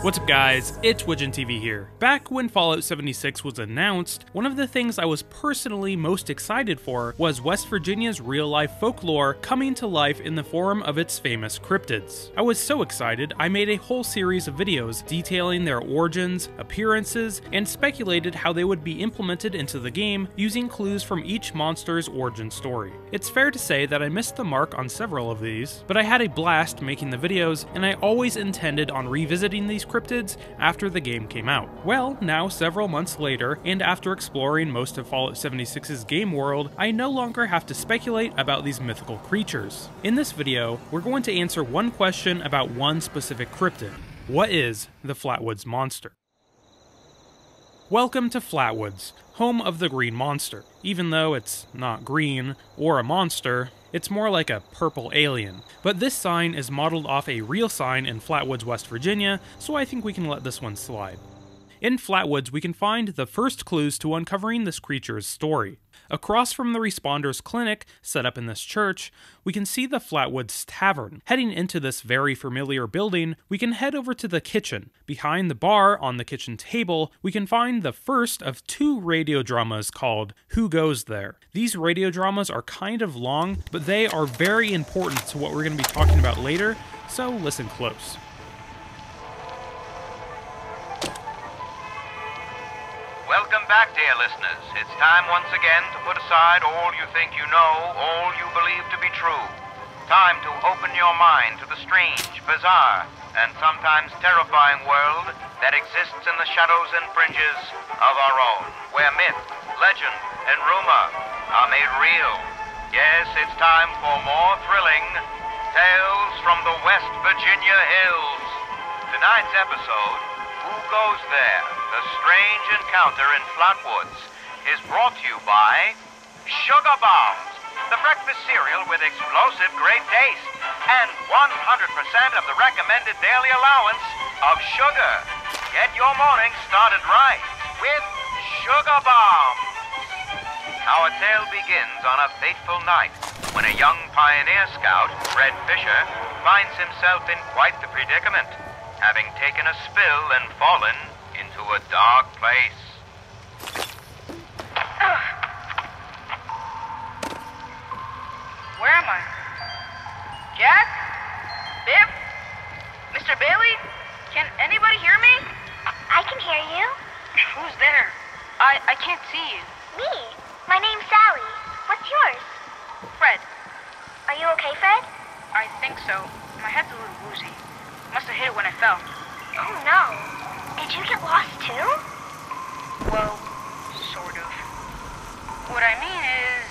What's up guys, it's WidgenTV here. Back when Fallout 76 was announced, one of the things I was personally most excited for was West Virginia's real-life folklore coming to life in the form of its famous cryptids. I was so excited, I made a whole series of videos detailing their origins, appearances, and speculated how they would be implemented into the game using clues from each monster's origin story. It's fair to say that I missed the mark on several of these, but I had a blast making the videos, and I always intended on revisiting these cryptids after the game came out. Well, now several months later, and after exploring most of Fallout 76's game world, I no longer have to speculate about these mythical creatures. In this video, we're going to answer one question about one specific cryptid. What is the Flatwoods Monster? Welcome to Flatwoods, home of the Green Monster. Even though it's not green or a monster, it's more like a purple alien. But this sign is modeled off a real sign in Flatwoods, West Virginia, so I think we can let this one slide. In Flatwoods, we can find the first clues to uncovering this creature's story. Across from the Responder's clinic, set up in this church, we can see the Flatwoods Tavern. Heading into this very familiar building, we can head over to the kitchen. Behind the bar, on the kitchen table, we can find the first of two radio dramas called Who Goes There? These radio dramas are kind of long, but they are very important to what we're going to be talking about later, so listen close. Welcome back, dear listeners. It's time once again to put aside all you think you know, all you believe to be true. Time to open your mind to the strange, bizarre, and sometimes terrifying world that exists in the shadows and fringes of our own, where myth, legend, and rumor are made real. Yes, it's time for more thrilling tales from the West Virginia hills. Tonight's episode, Who Goes There? The Strange Encounter in Flatwoods, is brought to you by Sugar Bombs, the breakfast cereal with explosive great taste and 100% of the recommended daily allowance of sugar. Get your morning started right with Sugar Bombs. Our tale begins on a fateful night when a young pioneer scout, Fred Fisher, finds himself in quite the predicament, having taken a spill and fallen into a dark place. Where am I? Jack? Biff? Mr. Bailey? Can anybody hear me? I can hear you. Who's there? I can't see you. Me. My name's Sally. What's yours? Fred. Are you okay, Fred? I think so. My head's a little woozy. Must have hit it when I fell. Oh no. Did you get lost too? Well, sort of. What I mean is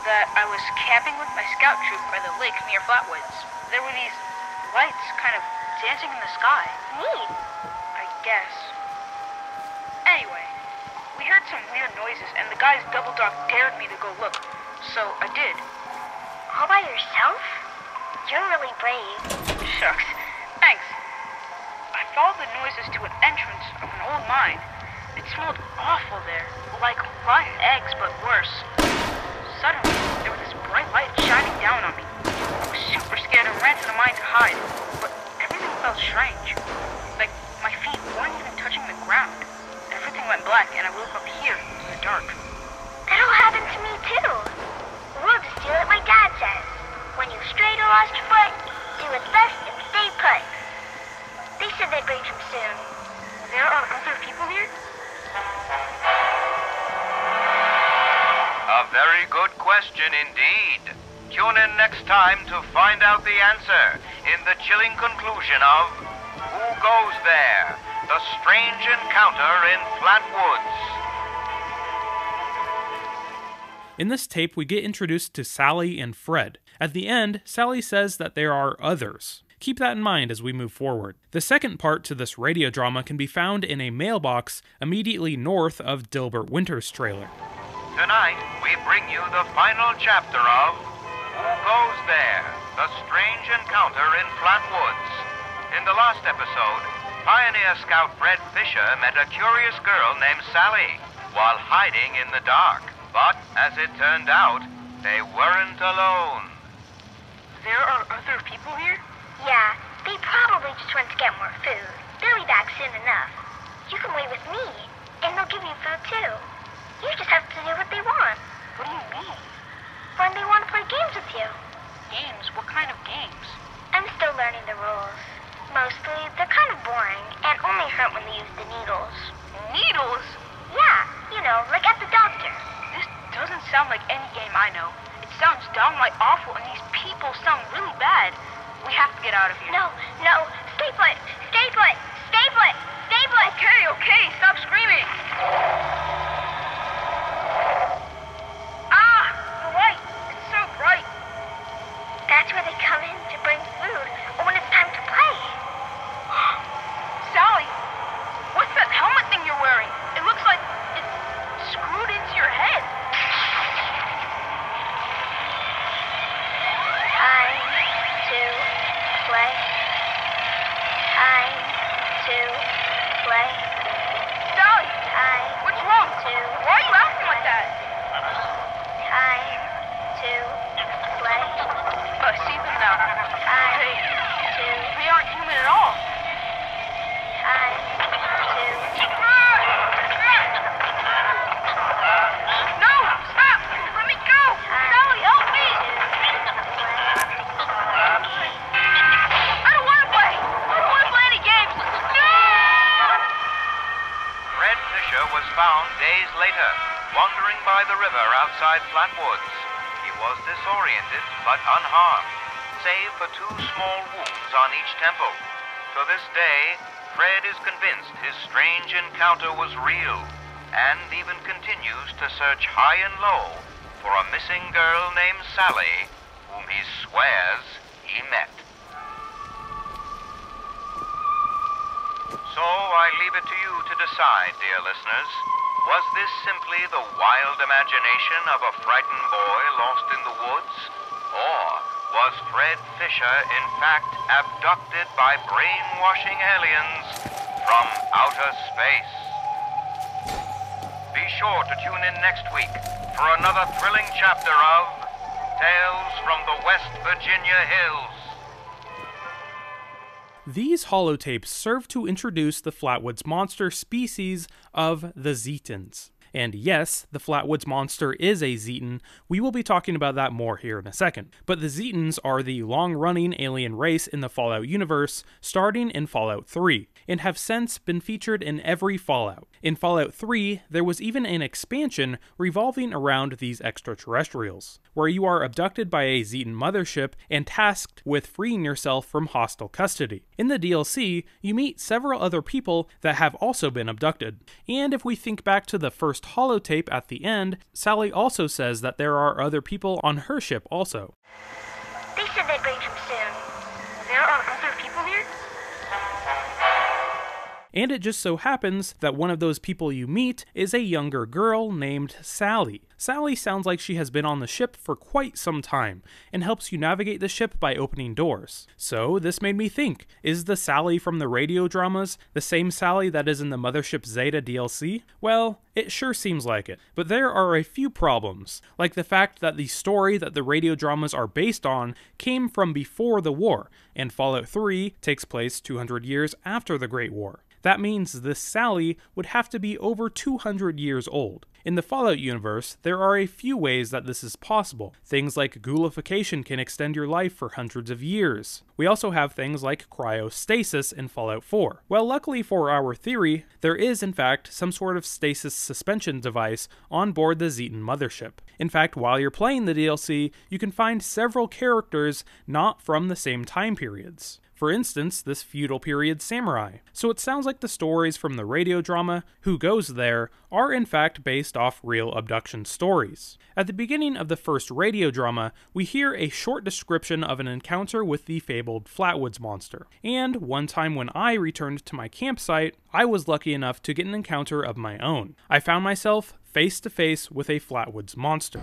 that I was camping with my scout troop by the lake near Flatwoods. There were these lights kind of dancing in the sky. Neat. I guess. Anyway, we heard some weird noises and the guy's double dog dared me to go look. So I did. All by yourself? You're really brave. Shucks. Thanks. I followed the noises to an entrance of an old mine. It smelled awful there, like rotten eggs, but worse. Suddenly, there was this bright light shining down on me. I was super scared and ran to the mine to hide, but everything felt strange. Like my feet weren't even touching the ground. Everything went black, and I woke up here in the dark. That all happened to me too. We'll just do it like Dad says. When you've strayed or lost your foot, do what's best and stay put. They said they'd reach him soon. There are other people here? A very good question indeed. Tune in next time to find out the answer in the chilling conclusion of Who Goes There? The Strange Encounter in Flatwoods. In this tape, we get introduced to Sally and Fred. At the end, Sally says that there are others. Keep that in mind as we move forward. The second part to this radio drama can be found in a mailbox immediately north of Dilbert Winter's trailer. Tonight, we bring you the final chapter of Who Goes There? The Strange Encounter in Flatwoods. In the last episode, Pioneer Scout Fred Fisher met a curious girl named Sally while hiding in the dark. But, as it turned out, they weren't alone. There are other people here? Yeah, they probably just went to get more food. They'll be back soon enough. You can wait with me, and they'll give you food too. You just have to do what they want. What do you mean? When they want to play games with you. Games? What kind of games? I'm still learning the rules. Mostly, they're kind of boring, and only hurt when they use the needles. Needles? Yeah, you know, like at the doctor. This doesn't sound like any game I know. It sounds downright awful, and these people sound really bad. We have to get out of here. No, stay put, stay put, stay put, stay put. Okay, stop screaming. Ah, the light. It's so bright. That's where they come in to bring food, or when it's time to play. Sally, what's that helmet thing you're wearing? It looks like it's screwed into your head. Time to play. Time to play. Sally, Time what's wrong? to Why are you acting like that? Time to play. I see them now. Time to They aren't human at all. time to No, stop! Let me go! Sally, help me! I don't want to play! I don't want to play any games! No! Fred Fisher was found days later, wandering by the river outside Flatwoods. He was disoriented, but unharmed, save for 2 small wounds on each temple. To this day, Fred is convinced his strange encounter was real, and even continues to search high and low for a missing girl named Sally, whom he swears he met. So I leave it to you to decide, dear listeners. Was this simply the wild imagination of a frightened boy lost in the woods? Or was Fred Fisher in fact abducted by brainwashing aliens from outer space? Be sure to tune in next week for another thrilling chapter of Tales from the West Virginia Hills. These holotapes serve to introduce the Flatwoods Monster species of the Zetans. And yes, the Flatwoods Monster is a Zetan. We will be talking about that more here in a second. But the Zetans are the long-running alien race in the Fallout universe, starting in Fallout 3, and have since been featured in every Fallout. In Fallout 3, there was even an expansion revolving around these extraterrestrials, where you are abducted by a Zetan mothership and tasked with freeing yourself from hostile custody. In the DLC, you meet several other people that have also been abducted. And if we think back to the first holotape at the end, Sally also says that there are other people on her ship also. They said they'd bring him soon. There are other people here? And it just so happens that one of those people you meet is a younger girl named Sally. Sally sounds like she has been on the ship for quite some time, and helps you navigate the ship by opening doors. So this made me think, is the Sally from the radio dramas the same Sally that is in the Mothership Zeta DLC? Well, it sure seems like it. But there are a few problems, like the fact that the story that the radio dramas are based on came from before the war, and Fallout 3 takes place 200 years after the Great War. That means this Sally would have to be over 200 years old. In the Fallout universe, there are a few ways that this is possible. Things like ghoulification can extend your life for hundreds of years. We also have things like cryostasis in Fallout 4. Well, luckily for our theory, there is in fact some sort of stasis suspension device on board the Zetan mothership. In fact, while you're playing the DLC, you can find several characters not from the same time periods. For instance, this feudal period samurai. So it sounds like the stories from the radio drama, Who Goes There, are in fact based off real abduction stories. At the beginning of the first radio drama, we hear a short description of an encounter with the fabled Flatwoods Monster. And one time when I returned to my campsite, I was lucky enough to get an encounter of my own. I found myself face to face with a Flatwoods Monster.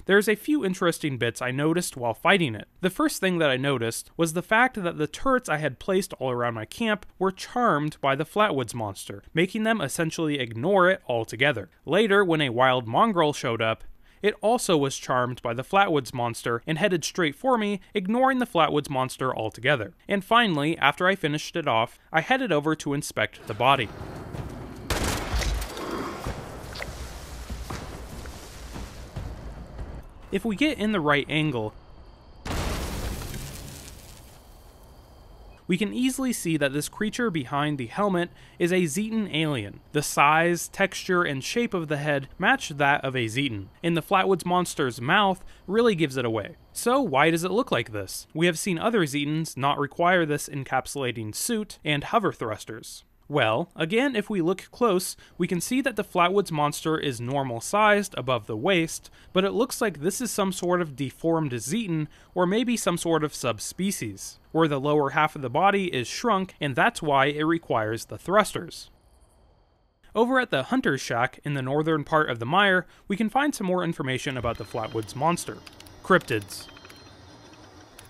There's a few interesting bits I noticed while fighting it. The first thing that I noticed was the fact that the turrets I had placed all around my camp were charmed by the Flatwoods Monster, making them essentially ignore it altogether. Later, when a wild mongrel showed up, it also was charmed by the Flatwoods Monster and headed straight for me, ignoring the Flatwoods Monster altogether. And finally, after I finished it off, I headed over to inspect the body. If we get in the right angle, we can easily see that this creature behind the helmet is a Zetan alien. The size, texture, and shape of the head match that of a Zetan, and the Flatwoods Monster's mouth really gives it away. So why does it look like this? We have seen other Zetans not require this encapsulating suit and hover thrusters. Well, again, if we look close, we can see that the Flatwoods Monster is normal sized above the waist, but it looks like this is some sort of deformed Zetan, or maybe some sort of subspecies, where the lower half of the body is shrunk, and that's why it requires the thrusters. Over at the Hunter's Shack in the northern part of the mire, we can find some more information about the Flatwoods Monster. Cryptids.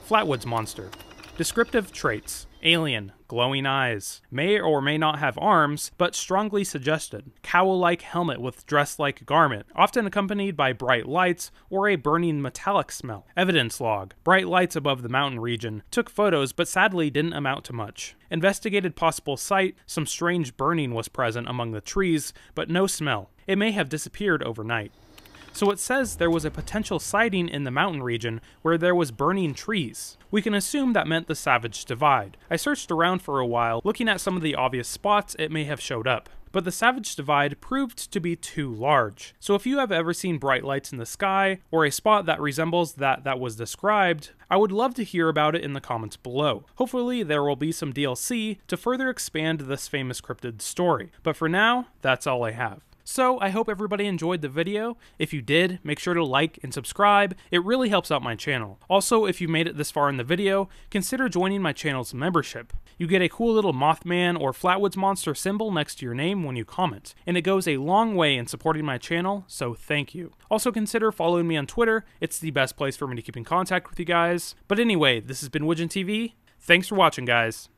Flatwoods Monster. Descriptive traits. Alien, glowing eyes, may or may not have arms, but strongly suggested. Cowl-like helmet with dress-like garment, often accompanied by bright lights or a burning metallic smell. Evidence log. Bright lights above the mountain region. Took photos, but sadly didn't amount to much. Investigated possible site. Some strange burning was present among the trees, but no smell. It may have disappeared overnight. So it says there was a potential sighting in the mountain region where there was burning trees. We can assume that meant the Savage Divide. I searched around for a while, looking at some of the obvious spots it may have showed up. But the Savage Divide proved to be too large. So if you have ever seen bright lights in the sky, or a spot that resembles that was described, I would love to hear about it in the comments below. Hopefully there will be some DLC to further expand this famous cryptid story. But for now, that's all I have. So I hope everybody enjoyed the video. If you did, make sure to like and subscribe. It really helps out my channel. Also, if you made it this far in the video, consider joining my channel's membership. You get a cool little Mothman or Flatwoods Monster symbol next to your name when you comment, and it goes a long way in supporting my channel, so thank you. Also consider following me on Twitter. It's the best place for me to keep in contact with you guys. But anyway, this has been Widgeon TV. Thanks for watching, guys.